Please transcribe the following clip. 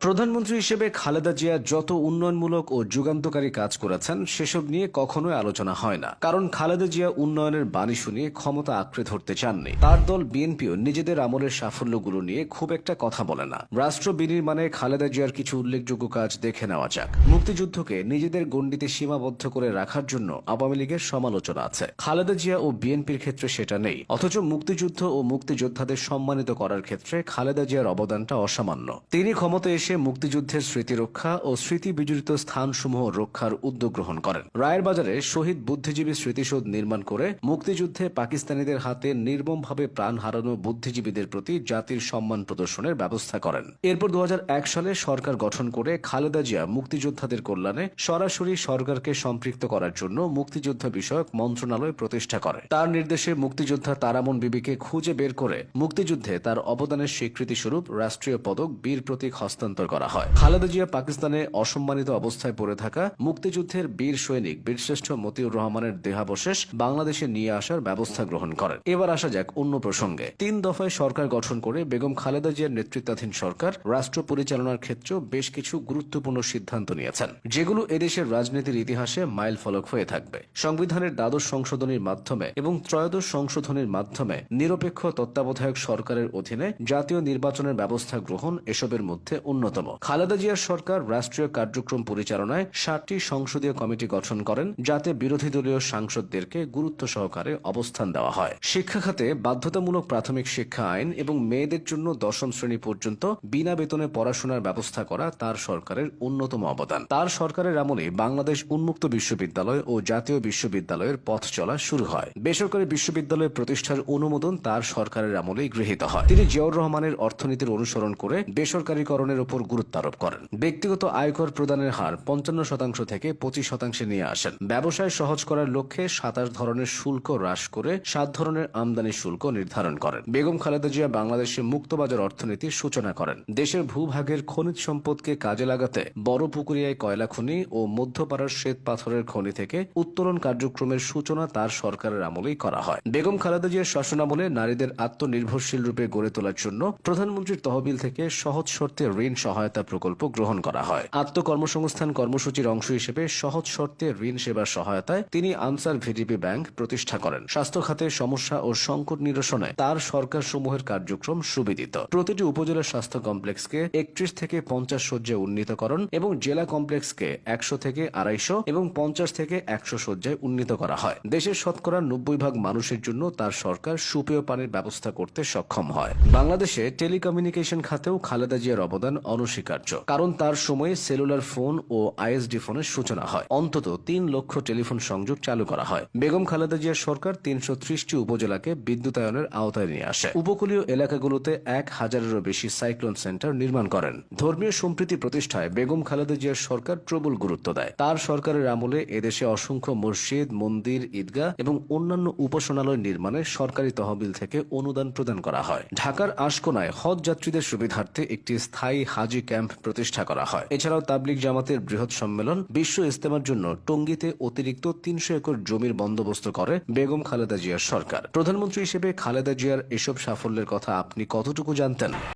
প্রধানমন্ত্রী হিসেবে খালেদা জিয়া যত উন্নয়নমূলক ও যুগান্তকারী কাজ করেছেন সেসব নিয়ে কখনোই আলোচনা হয় না। কারণ খালেদা জিয়া উন্নয়নের বাণী শুনিয়ে ক্ষমতা আঁকড়ে ধরতে চাননি। তার দল বিএনপিও নিজেদের আমলের সাফল্যগুলো নিয়ে খুব একটা কথা বলে না। রাষ্ট্র বিনির্মাণে খালেদা জিয়ার কিছু উল্লেখযোগ্য কাজ দেখে নেওয়া যাক। মুক্তিযুদ্ধকে নিজেদের গণ্ডিতে সীমাবদ্ধ করে রাখার জন্য আওয়ামী লীগের সমালোচনা আছে, খালেদা জিয়া ও বিএনপির ক্ষেত্রে সেটা নেই। অথচ মুক্তিযুদ্ধ ও মুক্তিযোদ্ধাদের সম্মানিত করার ক্ষেত্রে খালেদা জিয়ার অবদানটা অসামান্য। তিনি ক্ষমতায় এসে মুক্তিযুদ্ধের স্মৃতিরক্ষা ও স্মৃতি বিজড়িত স্থানসমূহ রক্ষার উদ্যোগ গ্রহণ করেন। রায়ের বাজারে শহীদ বুদ্ধিজীবী স্মৃতিসৌধ নির্মাণ করে মুক্তিযুদ্ধে পাকিস্তানিদের হাতে নির্মমভাবে প্রাণ হারানো বুদ্ধিজীবীদের প্রতি জাতির সম্মান প্রদর্শনের ব্যবস্থা করেন। এরপর 2001 সালে সরকার গঠন করে খালেদা জিয়া মুক্তিযোদ্ধাদের কল্যাণে সরাসরি সরকারকে সম্পৃক্ত করার জন্য মুক্তিযুদ্ধ বিষয়ক মন্ত্রণালয় প্রতিষ্ঠা করে। তার নির্দেশে মুক্তিযোদ্ধা তারামন বিবিকে খুঁজে বের করে মুক্তিযুদ্ধে তার অবদানের স্বীকৃতিস্বরূপ রাষ্ট্রীয় পদক বীর প্রতীক হস্তান্তর করা হয়। খালেদা জিয়া পাকিস্তানে অসম্মানিত অবস্থায় পড়ে থাকা মুক্তিযুদ্ধের বীর সৈনিক বীরশ্রেষ্ঠ মতিউর রহমানের দেহাবশেষ বাংলাদেশে নিয়ে আসার ব্যবস্থা গ্রহণ করেন। এবার আসা যাক অন্য প্রসঙ্গে। 3 দফায় সরকার গঠন করে বেগম খালেদা জিয়ার নেতৃত্বাধীন সরকার রাষ্ট্র পরিচালনার ক্ষেত্রেও বেশ কিছু গুরুত্বপূর্ণ সিদ্ধান্ত নিয়েছেন, যেগুলো এদেশের রাজনীতির ইতিহাসে মাইল ফলক হয়ে থাকবে। সংবিধানের দ্বাদশ সংশোধনীর মাধ্যমে এবং ত্রয়োদশ সংশোধনীর মাধ্যমে নিরপেক্ষ তত্ত্বাবধায়ক সরকারের অধীনে জাতীয় নির্বাচনের ব্যবস্থা গ্রহণ এসবের মধ্যে অন্যতম। খালেদা জিয়ার সরকার রাষ্ট্রীয় কার্যক্রম পরিচালনায় 7টি সংসদীয় কমিটি গঠন করেন, যাতে বিরোধী দলীয় সাংসদদেরকে গুরুত্ব সহকারে অবস্থান দেওয়া হয়। শিক্ষা খাতে বাধ্যতামূলক প্রাথমিক শিক্ষা আইন এবং মেয়েদের জন্য 10ম শ্রেণী পর্যন্ত বিনা বেতনে পড়াশোনার ব্যবস্থা করা তার সরকারের অন্যতম অবদান। তার সরকারের আমলে বাংলাদেশ উন্মুক্ত বিশ্ববিদ্যালয় ও জাতীয় বিশ্ববিদ্যালয়ের পথ চলা শুরু হয়। বেসরকারি বিশ্ববিদ্যালয় প্রতিষ্ঠার অনুমোদন তার সরকারের আমলেই গৃহীত হয়। তিনি জিয়াউর রহমানের অর্থনীতির অনুসরণ করে বেসরকারীকরণের উপর গুরুত্ব আরোপ করেন। ব্যক্তিগত আয়কর প্রদানের হার 55% থেকে 25% নিয়ে আসেন। ব্যবসায় সহজ করার লক্ষ্যে 27 ধরনের শুল্ক হ্রাস করে 7 ধরনের আমদানি শুল্ক নির্ধারণ করেন। বেগম খালেদা জিয়া বাংলাদেশে মুক্তবাজার অর্থনীতির সূচনা করেন। দেশের ভূভাগের খনিজ সম্পদকে কাজে লাগাতে বড় পুকুরিয়ায় কয়লা খনি ও মধ্যপাড়ার শ্বেত পাথরের খনি থেকে উত্তোলন কার্যক্রমের সূচনা তার সরকারের আমলেই করা হয়। বেগম খালেদা জিয়ার শাসনামলে নারীদের আত্মনির্ভরশীল রূপে গড়ে তোলার জন্য প্রধানমন্ত্রীর তহবিল থেকে সহজ শর্তে ঋণ সহায়তা প্রকল্প গ্রহণ করা হয়। আত্মকর্মসংস্থান কর্মসূচির অংশ হিসেবে সহজ শর্তে ঋণ সেবার সহায়তায় তিনি আনসার ভিডিপি ব্যাংক প্রতিষ্ঠা করেন। স্বাস্থ্য খাতে সমস্যা ও সংকট নিরসনে তার সরকার সমূহের কার্যক্রম সুবিদিত। প্রতিটি উপজেলা স্বাস্থ্য কমপ্লেক্সকে 31 থেকে 50 শয্যায় উন্নীতকরণ এবং জেলা কমপ্লেক্সকে 100 থেকে 250 এবং 50 থেকে 100 শয্যায় উন্নীত করা হয়। দেশের শতকরা 90% মানুষের জন্য তার সরকার সুপেয় পানির ব্যবস্থা করতে সক্ষম হয়। বাংলাদেশে টেলিকমিউনিকেশন খাতেও খালেদা জিয়ার অবদান অনস্বীকার্য, কারণ তার সময়ে সেলুলার ফোন ও আইএসডি ফোনের সূচনা হয়। অন্তত 3 লক্ষ টেলিফোন সংযোগ চালু করা হয়। বেগম খালেদা জিয়ার সরকার 330টি উপজেলাকে বিদ্যুতায়নের আওতায় নিয়ে আসে। উপকূলীয় এলাকাগুলোতে 1000-এরও বেশি সাইক্লোন সেন্টার নির্মাণ করেন। ধর্মীয় সম্প্রীতি প্রতিষ্ঠায় বেগম খালেদা জিয়ার সরকার প্রবল গুরুত্ব দেয়। তার সরকারের আমলে এদেশে অসংখ্য মসজিদ, মন্দির, ঈদগাহ এবং অন্যান্য উপাসনালয় নির্মাণে সরকারি তহবিল থেকে অনুদান প্রদান করা হয়। ঢাকার আশকোনায় হজ যাত্রীদের সুবিধার্থে একটি স্থায়ী হাজি ক্যাম্প প্রতিষ্ঠা করা হয়। এছাড়াও তাবলিগ জামাতের বৃহৎ সম্মেলন, বিশ্ব ইজতেমার জন্য টঙ্গীতে অতিরিক্ত 300 একর জমির বন্দোবস্ত করে বেগম খালেদা জিয়ার সরকার। প্রধানমন্ত্রী হিসেবে খালেদা জিয়ার এসব সাফল্যের কথা আপনি কতটুকু জানতেন?